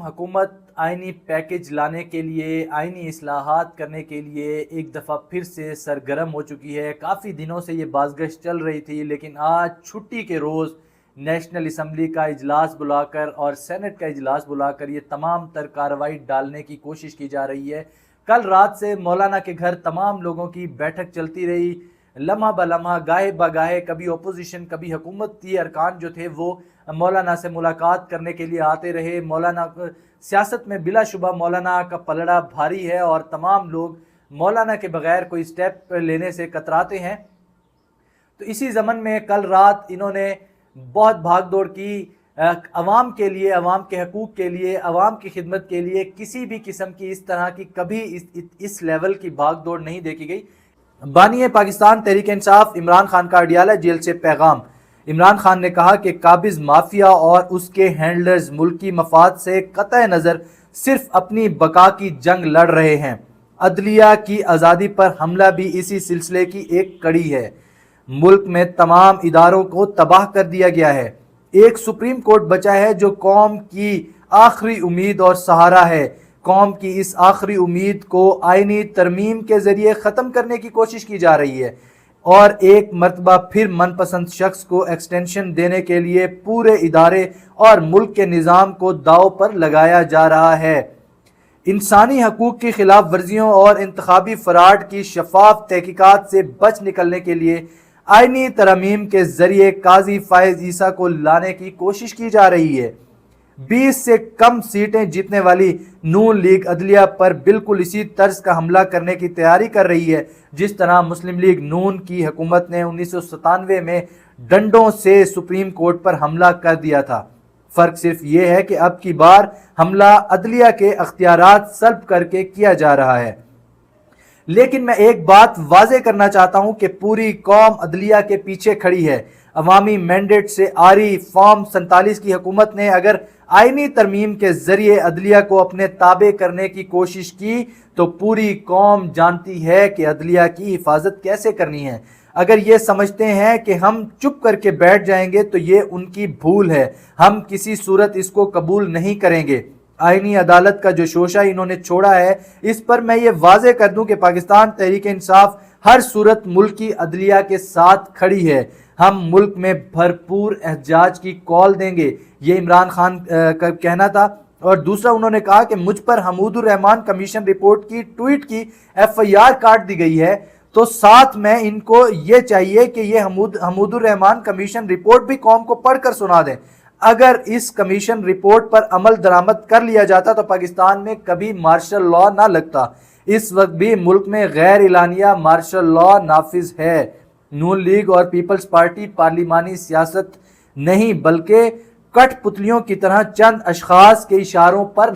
حکومت آئینی پیکج لانے کے لیے، آئینی اصلاحات کرنے کے لیے ایک دفعہ پھر سے سرگرم ہو چکی ہے۔ کافی دنوں سے یہ بازگشت چل رہی تھی، لیکن آج چھٹی کے روز نیشنل اسمبلی کا اجلاس بلا کر اور سینٹ کا اجلاس بلا کر یہ تمام تر کارروائی ڈالنے کی کوشش کی جا رہی ہے۔ کل رات سے مولانا کے گھر تمام لوگوں کی بیٹھک چلتی رہی، لمحہ بلمحہ، گاہے بگاہے، کبھی اپوزیشن کبھی حکومتی ارکان جو تھے وہ مولانا سے ملاقات کرنے کے لیے آتے رہے۔ مولانا سیاست میں بلا شبہ مولانا کا پلڑا بھاری ہے اور تمام لوگ مولانا کے بغیر کوئی سٹیپ لینے سے کتراتے ہیں۔ تو اسی ضمن میں کل رات انہوں نے بہت بھاگ دوڑ کی، عوام کے لیے، عوام کے حقوق کے لیے، عوام کی خدمت کے لیے کسی بھی قسم کی اس طرح کی کبھی اس لیول کی بھاگ دوڑ نہیں دیکھی گئی۔ بانی پاکستان تحریک انصاف عمران خان کا اڈیالہ جیل سے پیغام۔ عمران خان نے کہا کہ قابض مافیا اور اس کے ہینڈلرز ملکی مفاد سے قطع نظر صرف اپنی بقا کی جنگ لڑ رہے ہیں۔ عدلیہ کی آزادی پر حملہ بھی اسی سلسلے کی ایک کڑی ہے۔ ملک میں تمام اداروں کو تباہ کر دیا گیا ہے۔ ایک سپریم کورٹ بچا ہے جو قوم کی آخری امید اور سہارا ہے۔ قوم کی اس آخری امید کو آئینی ترمیم کے ذریعے ختم کرنے کی کوشش کی جا رہی ہے اور ایک مرتبہ پھر من پسند شخص کو ایکسٹینشن دینے کے لیے پورے ادارے اور ملک کے نظام کو داؤ پر لگایا جا رہا ہے۔ انسانی حقوق کی خلاف ورزیوں اور انتخابی فراڈ کی شفاف تحقیقات سے بچ نکلنے کے لیے آئینی ترمیم کے ذریعے قاضی فائز عیسیٰ کو لانے کی کوشش کی جا رہی ہے۔ 20 سے کم سیٹیں جیتنے والی نون لیگ عدلیہ پر بالکل اسی طرز کا حملہ کرنے کی تیاری کر رہی ہے جس طرح مسلم لیگ نون کی حکومت نے 1997 میں ڈنڈوں سے سپریم کورٹ پر حملہ کر دیا تھا۔ فرق صرف یہ ہے کہ اب کی بار حملہ عدلیہ کے اختیارات سلب کر کے کیا جا رہا ہے۔ لیکن میں ایک بات واضح کرنا چاہتا ہوں کہ پوری قوم عدلیہ کے پیچھے کھڑی ہے۔ عوامی مینڈیٹ سے آری فارم 47 کی حکومت نے اگر آئینی ترمیم کے ذریعے عدلیہ کو اپنے تابع کرنے کی کوشش کی تو پوری قوم جانتی ہے کہ عدلیہ کی حفاظت کیسے کرنی ہے۔ اگر یہ سمجھتے ہیں کہ ہم چپ کر کے بیٹھ جائیں گے تو یہ ان کی بھول ہے۔ ہم کسی صورت اس کو قبول نہیں کریں گے۔ آئینی عدالت کا جو شوشہ انہوں نے چھوڑا ہے، اس پر میں یہ واضح کر دوں کہ پاکستان تحریک انصاف ہر صورت ملکی عدلیہ کے ساتھ کھڑی ہے۔ ہم ملک میں بھرپور احتجاج کی کال دیں گے، یہ عمران خان کا کہنا تھا۔ اور دوسرا انہوں نے کہا کہ مجھ پر حمود الرحمان کمیشن رپورٹ کی ٹویٹ کی FIR کاٹ دی گئی ہے، تو ساتھ میں ان کو یہ چاہیے کہ یہ حمود الرحمان کمیشن رپورٹ بھی قوم کو پڑھ کر سنا دیں۔ اگر اس کمیشن رپورٹ پر عمل درآمد کر لیا جاتا تو پاکستان میں کبھی مارشل لاء نہ لگتا۔ اس وقت بھی ملک میں غیر اعلانیہ مارشل لاء نافذ ہے۔ نون لیگ اور پیپلز پارٹی پارلیمانی سیاست نہیں بلکہ کٹ پتلیوں کی طرح چند اشخاص کے اشاروں پر